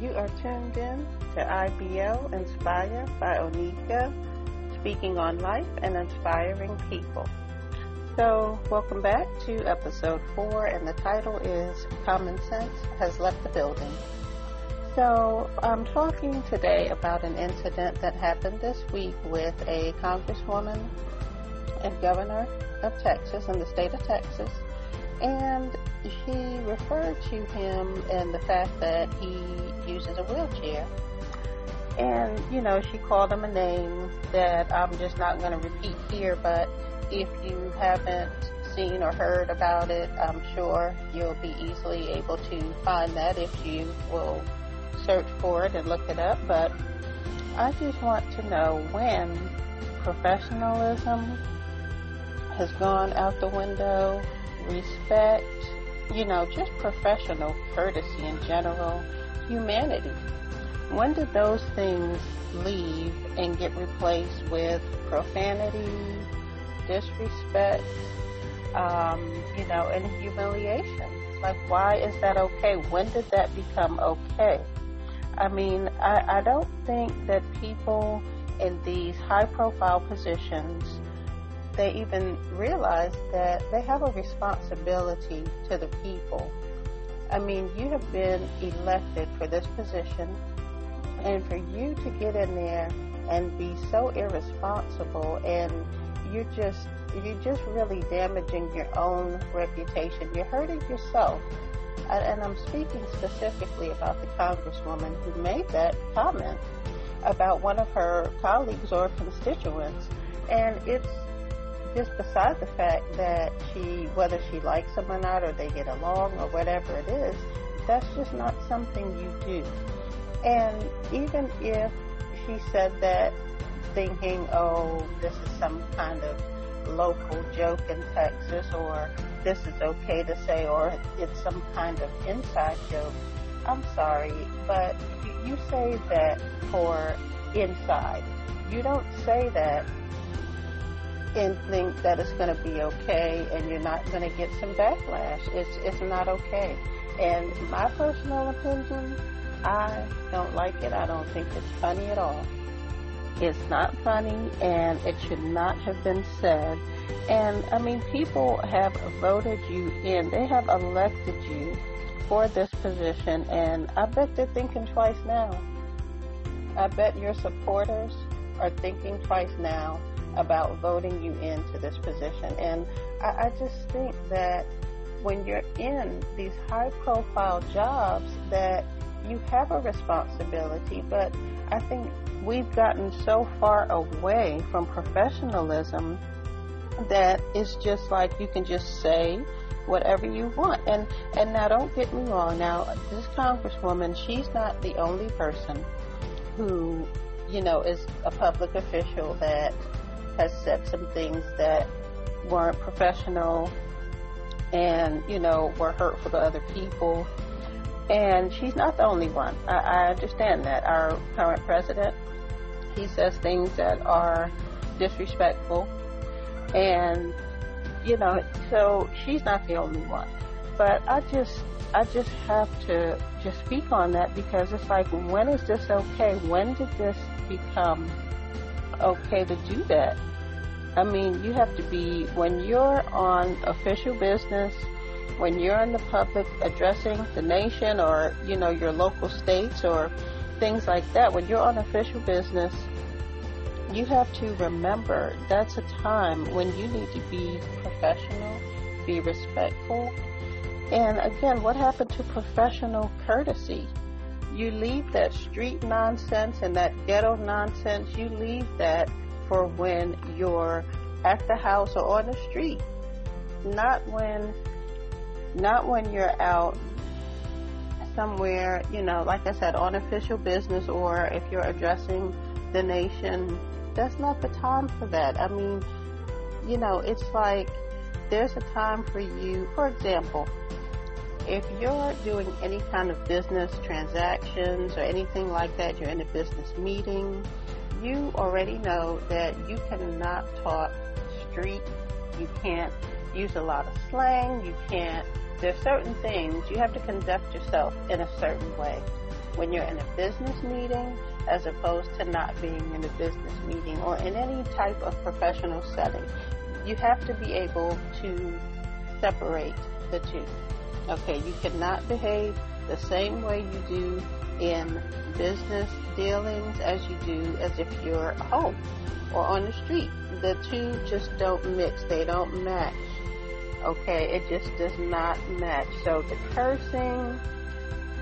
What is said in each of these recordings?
You are tuned in to IBO Inspire by Onika, speaking on life and inspiring people. So, welcome back to episode 4, and the title is Common Sense Has Left the Building. So, I'm talking today about an incident that happened this week with a congresswoman and governor of Texas, in the state of Texas, and she referred to him and the fact that he uses a wheelchair. And, she called him a name that I'm just not going to repeat here, but if you haven't seen or heard about it, I'm sure you'll be easily able to find that if you will search for it and look it up. But I just want to know when professionalism has gone out the window, respect, just professional courtesy in general, humanity. When did those things leave and get replaced with profanity, disrespect, and humiliation? Like, why is that okay? When did that become okay? I mean, I don't think that people in these high-profile positions, they even realize that they have a responsibility to the people. I mean, you have been elected for this position, and for you to get in there and be so irresponsible, and you're just really damaging your own reputation. You're hurting yourself. And I'm speaking specifically about the congresswoman who made that comment about one of her colleagues or constituents. And it's just beside the fact that whether she likes them or not, or they get along or whatever it is, that's just not something you do. And even if she said that thinking, oh, this is some kind of local joke in Texas, or this is okay to say, or it's some kind of inside joke, I'm sorry, but you say that for inside. You don't say that and think that it's going to be okay and you're not going to get some backlash. It's not okay. And my personal opinion, I don't like it. I don't think it's funny at all. It's not funny, and it should not have been said. And, I mean, people have voted you in. They have elected you for this position, and I bet they're thinking twice now. I bet your supporters are thinking twice now about voting you into this position. And I just think that when you're in these high-profile jobs, that you have a responsibility, but I think we've gotten so far away from professionalism that it's just like you can just say whatever you want. And now, don't get me wrong. Now, this congresswoman, she's not the only person who, is a public official that has said some things that weren't professional and, were hurtful to other people. And she's not the only one. I understand that. Our current president, he says things that are disrespectful. And, so she's not the only one. But I just have to just speak on that, because it's like, when is this okay? When did this become okay to do that? I mean, you have to be, when you're on official business, when you're in the public addressing the nation, or, your local states or things like that, when you're on official business, you have to remember that's a time when you need to be professional, be respectful. And again, what happened to professional courtesy? You leave that street nonsense and that ghetto nonsense, you leave that for when you're at the house or on the street. Not when you're out somewhere, like I said, on official business, or if you're addressing the nation. That's not the time for that. I mean, it's like there's a time for you. For example, if you're doing any kind of business transactions or anything like that, you're in a business meeting, you already know that you cannot talk street. You can't use a lot of slang. There's certain things, you have to conduct yourself in a certain way. when you're in a business meeting as opposed to not being in a business meeting or in any type of professional setting. You have to be able to separate the two. Okay, you cannot behave the same way you do in business dealings as you do as if you're home or on the street. The two just don't mix. They don't match. Okay, it just does not match. So the cursing,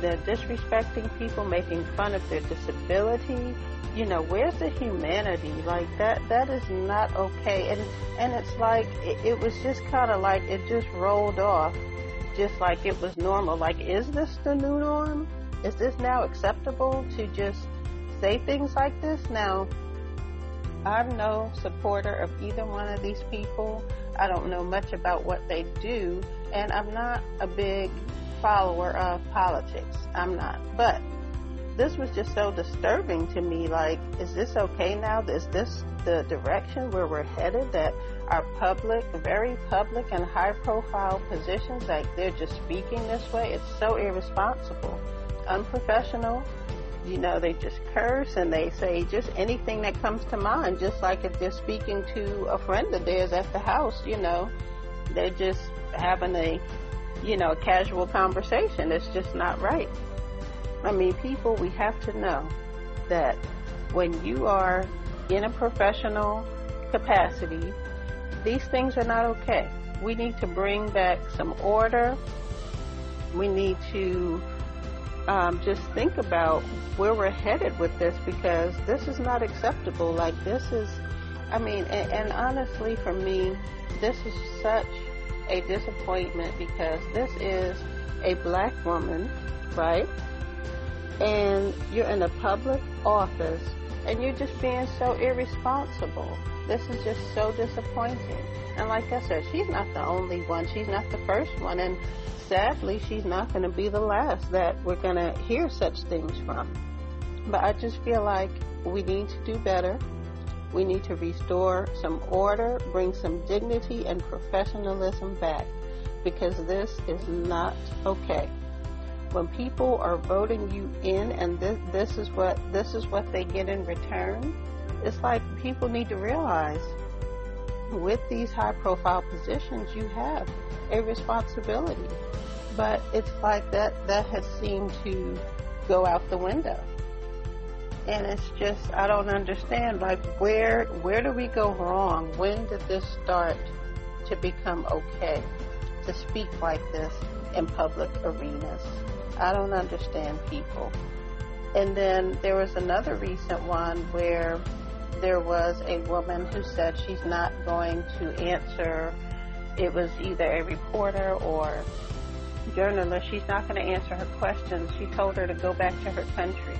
the disrespecting people, making fun of their disability, where's the humanity? Like that is not okay. And it's like, it was just kind of like it just rolled off just like it was normal. Like, is this the new norm? Is this now acceptable to just say things like this? Now, I'm no supporter of either one of these people. I don't know much about what they do, and I'm not a big follower of politics. I'm not. But this was just so disturbing to me. Like, is this okay now? Is this the direction where we're headed, that our public, very public and high-profile positions, like they're just speaking this way? It's so irresponsible, unprofessional. They just curse and they say just anything that comes to mind, just like if they're speaking to a friend of theirs at the house, they're just having a casual conversation. It's just not right. I mean, people, we have to know that when you are in a professional capacity, these things are not okay. We need to bring back some order. We need to just think about where we're headed with this, because this is not acceptable. Like, this is, and honestly, for me, this is such a disappointment, because this is a black woman, right? And you're in a public office and you're just being so irresponsible. This is just so disappointing. And like I said, she's not the only one. She's not the first one. And sadly, she's not going to be the last that we're going to hear such things from. But I just feel like we need to do better. We need to restore some order, bring some dignity and professionalism back, because this is not okay. When people are voting you in and this is what they get in return, it's like people need to realize with these high profile positions you have a responsibility. But it's like that has seemed to go out the window. And it's just, I don't understand, like, where do we go wrong? When did this start to become okay to speak like this in public arenas? I don't understand people. And then there was another recent one where there was a woman who said she's not going to answer. It was either a reporter or journalist. She's not going to answer her questions. She told her to go back to her country.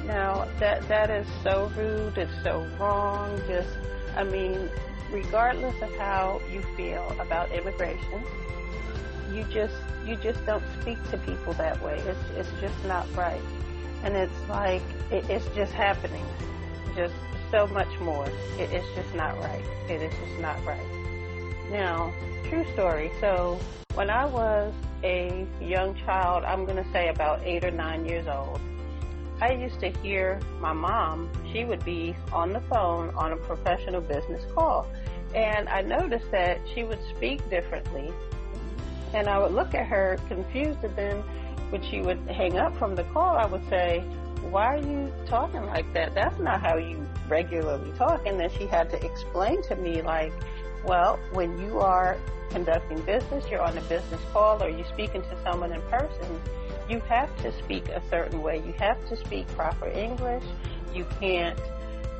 Now, that is so rude. It's so wrong. Regardless of how you feel about immigration, you just don't speak to people that way. It's just not right. And it's like, it's just happening. Just so much more. It's just not right. It is just not right. Now, true story. So, when I was a young child, I'm going to say about 8 or 9 years old, I used to hear my mom, she would be on the phone on a professional business call. And I noticed that she would speak differently. And I would look at her confused, and then when she would hang up from the call, I would say, why are you talking like that? That's not how you regularly talk. And then she had to explain to me, like, well, when you are conducting business, you're on a business call, or you're speaking to someone in person, you have to speak a certain way. You have to speak proper English. You can't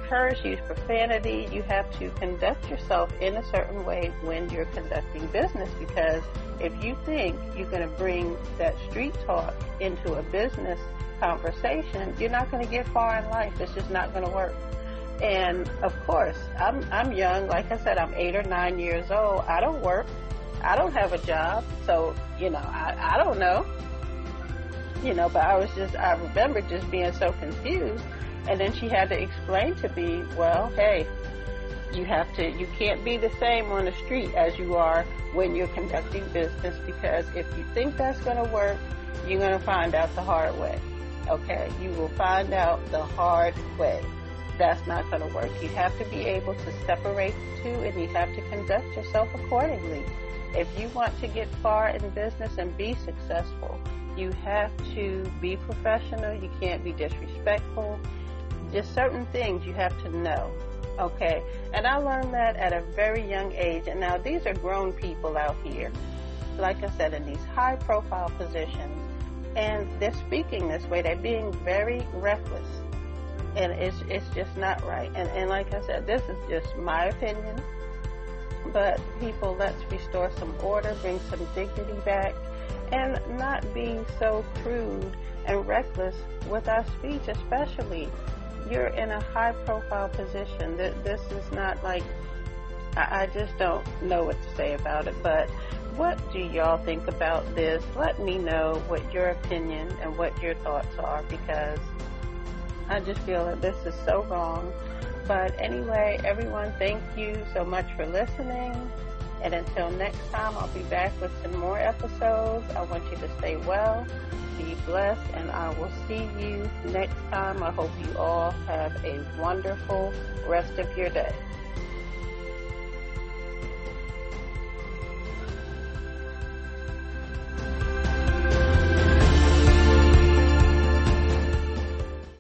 curse, use profanity. You have to conduct yourself in a certain way when you're conducting business, because if you think you're going to bring that street talk into a business conversation, you're not going to get far in life. It's just not going to work. And of course, I'm young. Like I said, I'm 8 or 9 years old. I don't work. I don't have a job. So, I don't know. But I remember just being so confused. And then she had to explain to me, well, hey, you can't be the same on the street as you are when you're conducting business, because if you think that's going to work, you're going to find out the hard way. Okay, you will find out the hard way. That's not going to work. You have to be able to separate the two, and you have to conduct yourself accordingly. If you want to get far in business and be successful, you have to be professional. You can't be disrespectful. Just certain things you have to know. Okay, and I learned that at a very young age. And now these are grown people out here, like I said, in these high-profile positions, and they're speaking this way. They're being very reckless, and it's just not right. And like I said, this is just my opinion. But people, let's restore some order, bring some dignity back, and not be so crude and reckless with our speech, especially. You're in a high-profile position. This is not like, I just don't know what to say about it. But what do y'all think about this? Let me know what your opinion and what your thoughts are, because I just feel that this is so wrong. But anyway, everyone, thank you so much for listening. And until next time, I'll be back with some more episodes. I want you to stay well, be blessed, and I will see you next time. I hope you all have a wonderful rest of your day.